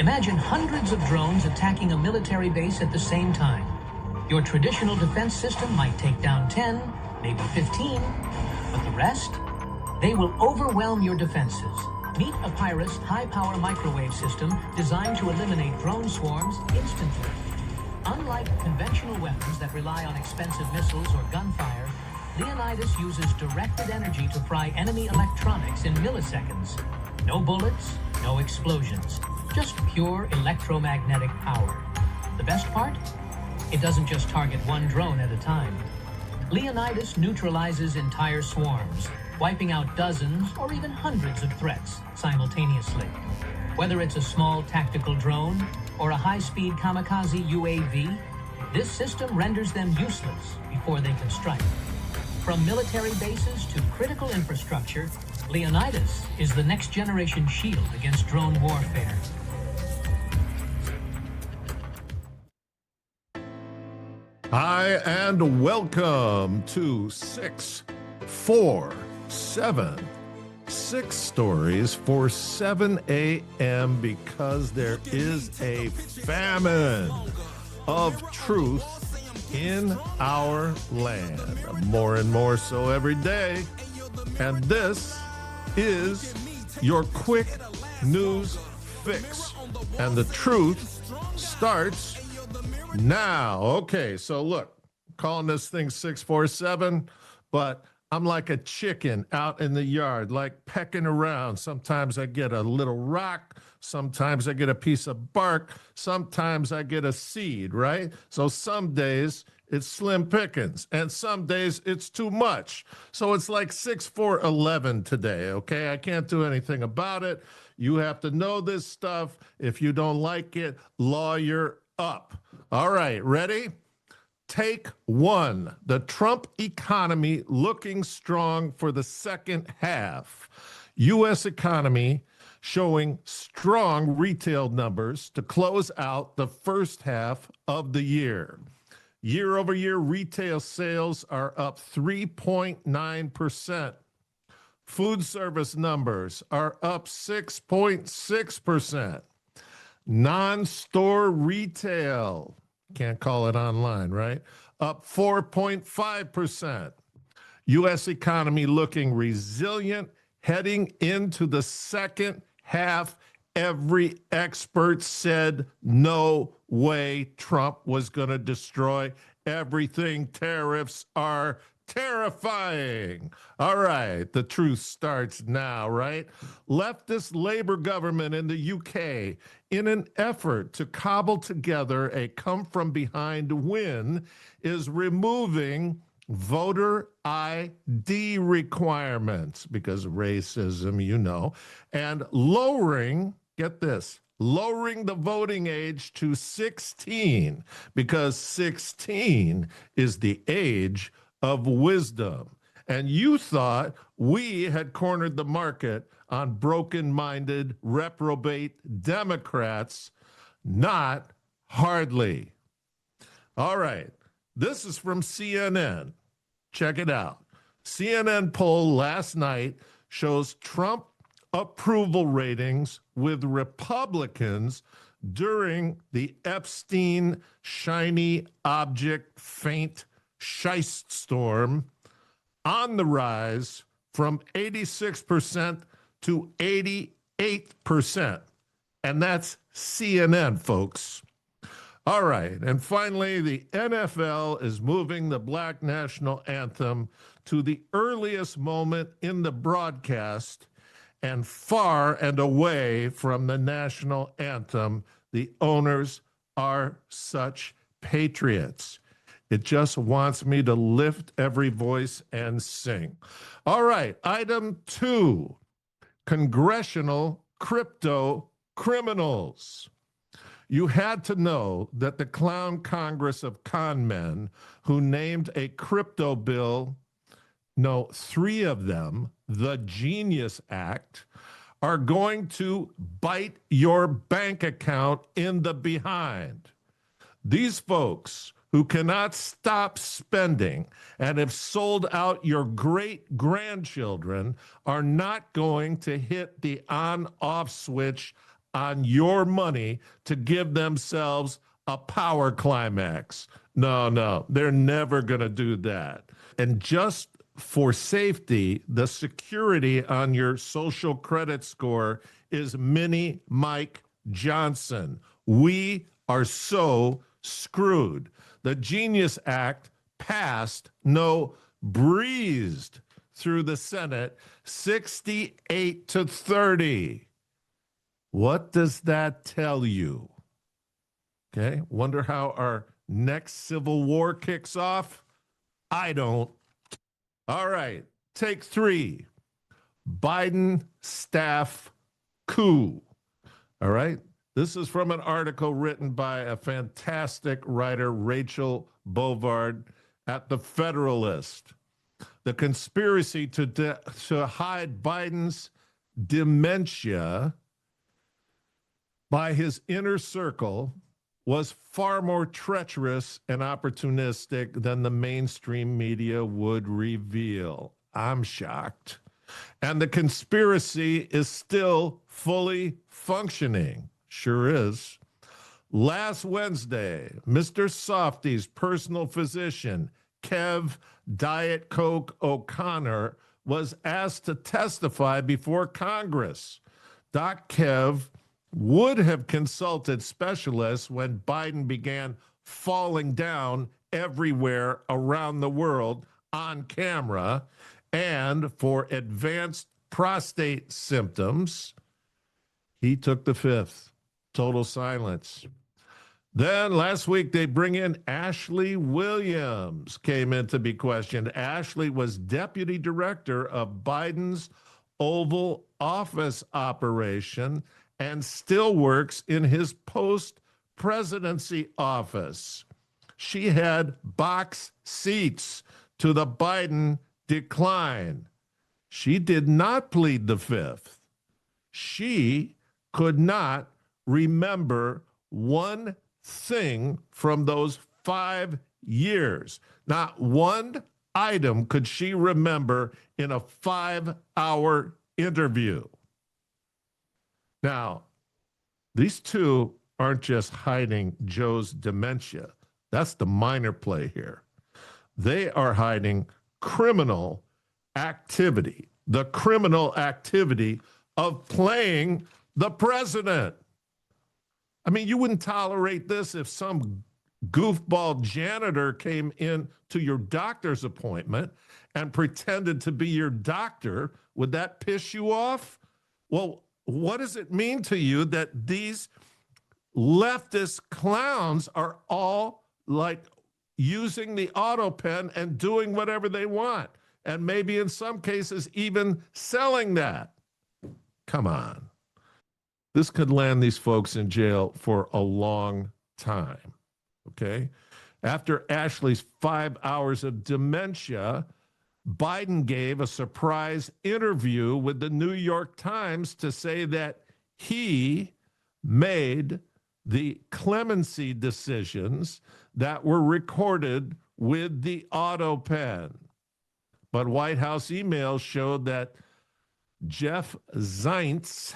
Imagine hundreds of drones attacking a military base at the same time. Your traditional defense system might take down 10, maybe 15, but the rest? They will overwhelm your defenses. Meet Ep057 high-power microwave system designed to eliminate drone swarms instantly. Unlike conventional weapons that rely on expensive missiles or gunfire, Leonidas uses directed energy to fry enemy electronics in milliseconds. No bullets, no explosions, just pure electromagnetic power. The best part? It doesn't just target one drone at a time. Leonidas neutralizes entire swarms, wiping out dozens or even hundreds of threats simultaneously. Whether it's a small tactical drone or a high-speed kamikaze UAV, this system renders them useless before they can strike. From military bases to critical infrastructure, Leonidas is the next-generation shield against drone warfare. Hi, and welcome to 647. 6 stories for 7 a.m. because there is a famine of truth in our land. More and more so every day. And this is your quick news fix. And the truth starts now. Okay, so look, calling this thing 647, but I'm like a chicken out in the yard, like pecking around. Sometimes I get a little rock. Sometimes I get a piece of bark. Sometimes I get a seed, right? So some days it's slim pickings, and some days it's too much. So it's like 6-4-11 today, okay? I can't do anything about it. You have to know this stuff. If you don't like it, lawyer up. All right, ready? Take 1. The Trump economy looking strong for the second half. U.S. economy showing strong retail numbers to close out the first half of the year. Year-over-year retail sales are up 3.9%. Food service numbers are up 6.6%. Non-store retail, can't call it online, right? Up 4.5%. U.S. economy looking resilient heading into the second half. Every expert said no way Trump was going to destroy everything. Tariffs are terrifying. All right, the truth starts now, right? Leftist Labour government in the UK, in an effort to cobble together a come-from-behind win, is removing voter ID requirements because of racism, you know, and lowering, get this, lowering the voting age to 16 because 16 is the age of wisdom. And you thought we had cornered the market on broken-minded, reprobate Democrats. Not hardly. All right, this is from CNN. Check it out. CNN poll last night shows Trump approval ratings with Republicans during the Epstein shiny object faint Scheist storm on the rise from 86% to 88%. And that's CNN, folks. All right. And finally, the NFL is moving the Black National Anthem to the earliest moment in the broadcast and far and away from the national anthem. The owners are such patriots. It just wants me to lift every voice and sing. All right, item 2, congressional crypto criminals. You had to know that the clown Congress of con men who named a crypto bill, no, 3 of them, the Genius Act, are going to bite your bank account in the behind. These folks who cannot stop spending and have sold out your great-grandchildren are not going to hit the on-off switch on your money to give themselves a power climax. No, they're never going to do that. And just for safety, the security on your social credit score is Mini Mike Johnson. We are so screwed. The Genius Act passed, no, breezed through the Senate 68-30. What does that tell you? Okay, wonder how our next civil war kicks off? I don't. All right, take 3. Biden staff coup. All right, this is from an article written by a fantastic writer, Rachel Bovard, at The Federalist. The conspiracy to hide Biden's dementia by his inner circle was far more treacherous and opportunistic than the mainstream media would reveal. I'm shocked. And the conspiracy is still fully functioning. Sure is. Last Wednesday, Mr. Softy's personal physician, Kev Diet Coke O'Connor, was asked to testify before Congress. Doc Kev would have consulted specialists when Biden began falling down everywhere around the world on camera, and for advanced prostate symptoms, he took the fifth. Total silence. Then last week, they bring in Ashley Williams, came in to be questioned. Ashley was deputy director of Biden's Oval Office operation and still works in his post-presidency office. She had box seats to the Biden decline. She did not plead the fifth. She could not remember one thing from those 5 years. Not one item could she remember in a 5-hour interview. Now, these two aren't just hiding Joe's dementia. That's the minor play here. They are hiding criminal activity, the criminal activity of playing the president. I mean, you wouldn't tolerate this if some goofball janitor came in to your doctor's appointment and pretended to be your doctor. Would that piss you off? Well, what does it mean to you that these leftist clowns are all like using the auto pen and doing whatever they want, and maybe in some cases even selling that? Come on. This could land these folks in jail for a long time, okay? After Ashley's 5 hours of dementia, Biden gave a surprise interview with the New York Times to say that he made the clemency decisions that were recorded with the auto pen. But White House emails showed that Jeff Zients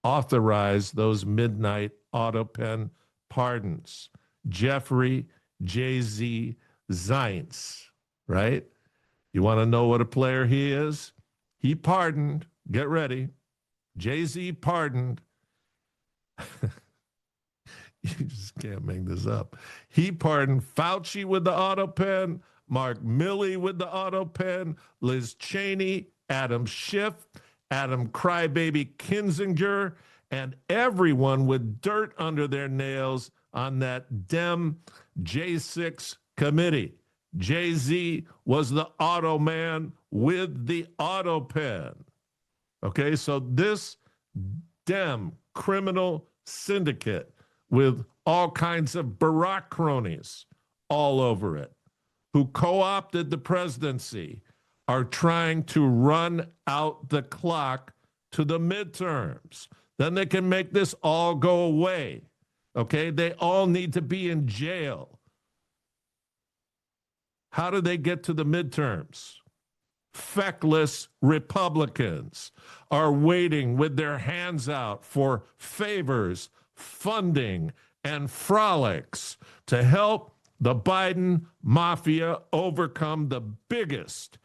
authorized those midnight auto pen pardons. Jeffrey J.Z. Zients, right? You want to know what a player he is? He pardoned, get ready, Jay-Z pardoned. You just can't make this up. He pardoned Fauci with the auto pen, Mark Milley with the auto pen, Liz Cheney, Adam Schiff, Adam Crybaby Kinzinger, and everyone with dirt under their nails on that Dem J6 committee. Jay-Z was the auto man with the auto pen. Okay, so this Dem criminal syndicate with all kinds of Barack cronies all over it, who co-opted the presidency, are trying to run out the clock to the midterms. Then they can make this all go away. Okay, they all need to be in jail. How do they get to the midterms? feckless Republicans are waiting with their hands out for favors, funding, and frolics to help the Biden mafia overcome the biggest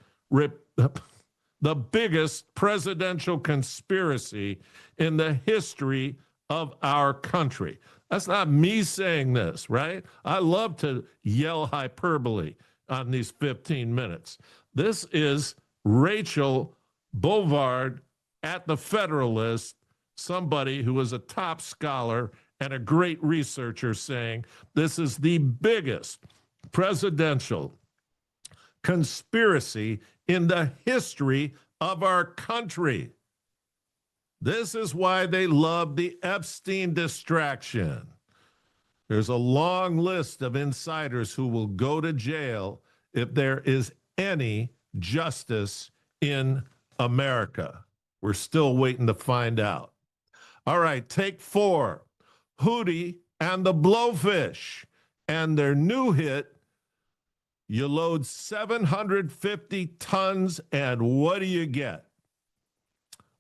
presidential conspiracy in the history of our country. That's not me saying this, right? I love to yell hyperbole on these 15 minutes. This is Rachel Bovard at the Federalist, somebody who is a top scholar and a great researcher, saying this is the biggest presidential conspiracy in the history of our country. This is why they love the Epstein distraction. There's a long list of insiders who will go to jail if there is any justice in America. We're still waiting to find out. All right, take 4. Hootie and the Blowfish and their new hit, you load 750 tons, and what do you get?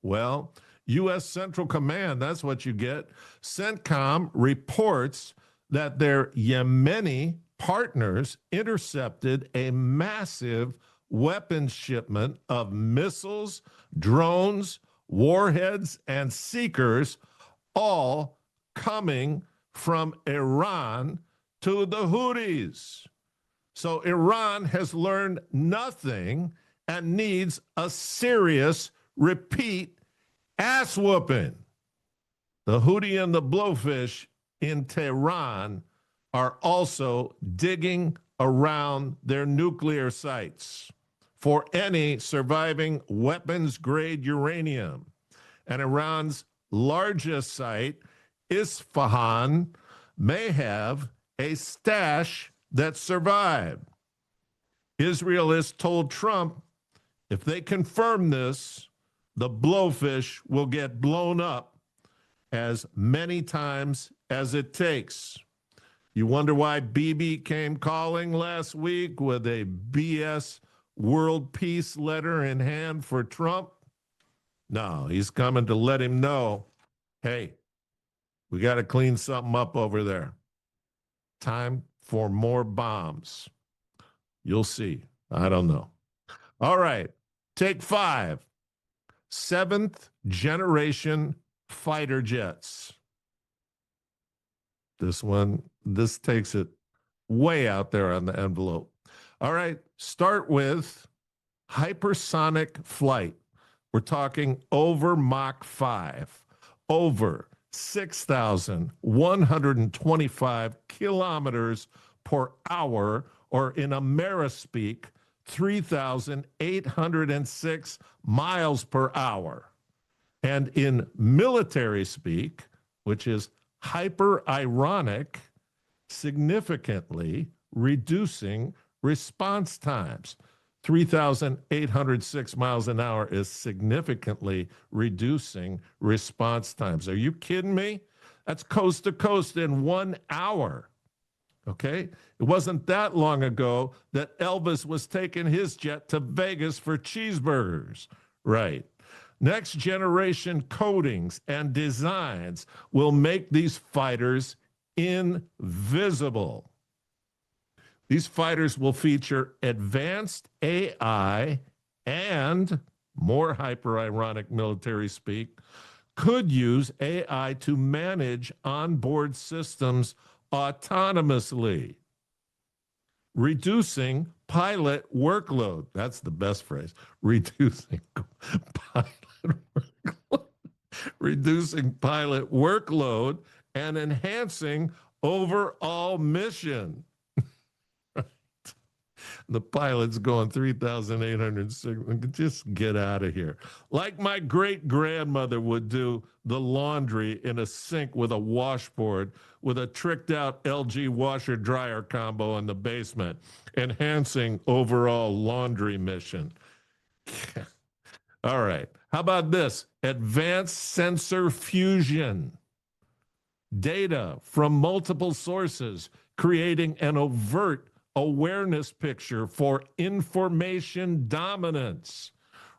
Well, U.S. Central Command, that's what you get. CENTCOM reports that their Yemeni partners intercepted a massive weapons shipment of missiles, drones, warheads, and seekers, all coming from Iran to the Houthis. So Iran has learned nothing and needs a serious repeat ass whooping. The Hootie and the Blowfish in Tehran are also digging around their nuclear sites for any surviving weapons-grade uranium. And Iran's largest site, Isfahan, may have a stash that survived. Israel has told Trump if they confirm this, the Blowfish will get blown up as many times as it takes. You wonder why Bibi came calling last week with a BS world peace letter in hand for Trump? No, he's coming to let him know, hey, we got to clean something up over there. Time for more bombs. You'll see. I don't know. All right, take 5. 7th generation fighter jets. This takes it way out there on the envelope. All right, start with hypersonic flight. We're talking over Mach 5, over 6,125 kilometers per hour, or in Amerispeak, 3,806 miles per hour. And in military speak, which is hyper-ironic, significantly reducing response times. 3,806 miles an hour is significantly reducing response times. Are you kidding me? That's coast to coast in 1 hour. Okay? It wasn't that long ago that Elvis was taking his jet to Vegas for cheeseburgers. Right. Next generation coatings and designs will make these fighters invisible. These fighters will feature advanced AI and, more hyper-ironic military speak, could use AI to manage onboard systems autonomously, reducing pilot workload. That's the best phrase. Reducing pilot workload and enhancing overall mission. The pilot's going 3,806. Just get out of here. Like my great-grandmother would do the laundry in a sink with a washboard with a tricked-out LG washer-dryer combo in the basement, enhancing overall laundry mission. All right. How about this? Advanced sensor fusion. Data from multiple sources, creating an overt awareness picture for information dominance,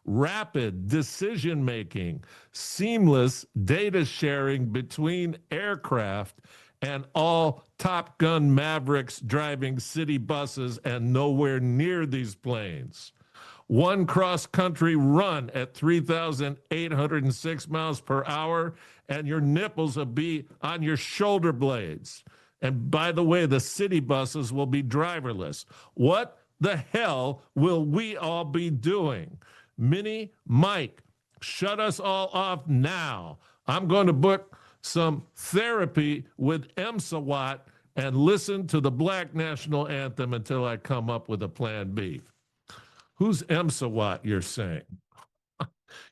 rapid decision making, seamless data sharing between aircraft, and all Top Gun Mavericks driving city buses and nowhere near these planes. One cross-country run at 3,806 miles per hour, and your nipples will be on your shoulder blades. And by the way, the city buses will be driverless. What the hell will we all be doing? Minnie, Mike, shut us all off now. I'm going to book some therapy with Emsawat and listen to the Black National Anthem until I come up with a plan B. Who's Emsawat, you're saying?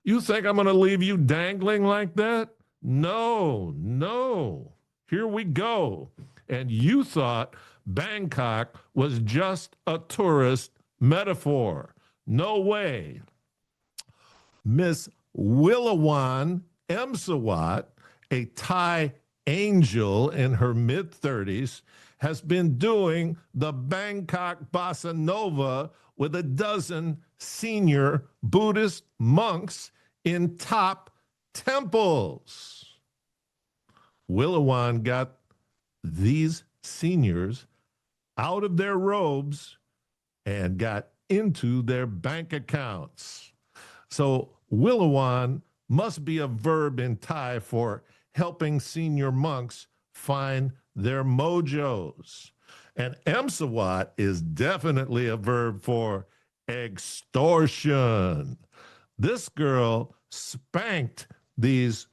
You think I'm going to leave you dangling like that? No, no. Here we go. And you thought Bangkok was just a tourist metaphor. No way. Miss Willawan Emsawat, a Thai angel in her mid-30s, has been doing the Bangkok Bossa Nova with a dozen senior Buddhist monks in top temples. Willawan got these seniors out of their robes and got into their bank accounts. So Willawan must be a verb in Thai for helping senior monks find their mojos. And Emsawat is definitely a verb for extortion. This girl spanked these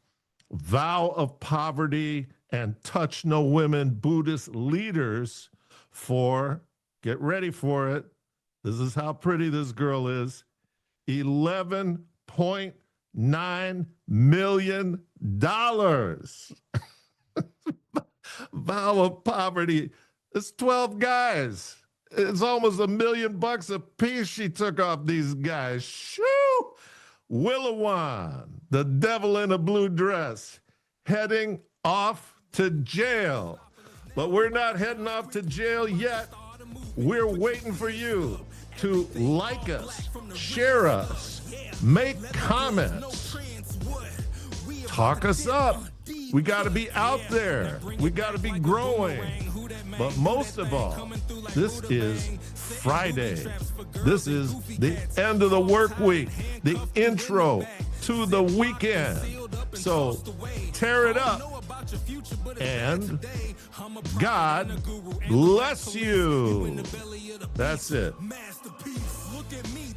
vow of poverty and touch no women Buddhist leaders for, get ready for it, this is how pretty this girl is, $11.9 million. Vow of poverty. It's 12 guys. It's almost $1 million a piece she took off these guys. Shoo! Willawan, the devil in a blue dress, heading off to jail. But we're not heading off to jail yet. We're waiting for you to like us, share us, make comments, talk us up. We got to be out there. We got to be growing. But most of all, this is Friday. This is the end of the work week, the intro to the weekend. So tear it up, and God bless you. That's it.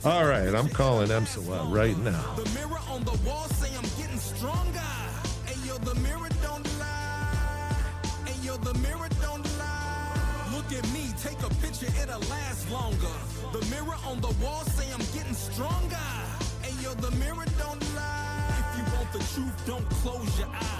All right, I'm calling Emsawat right now. The mirror on the wall say I'm getting stronger. Ayo, the mirror don't lie. Ayo, the mirror don't lie. Look at me, take a picture, it'll last longer. The mirror on the wall say I'm getting stronger. Ayo, the mirror don't lie. If you want the truth, don't close your eyes.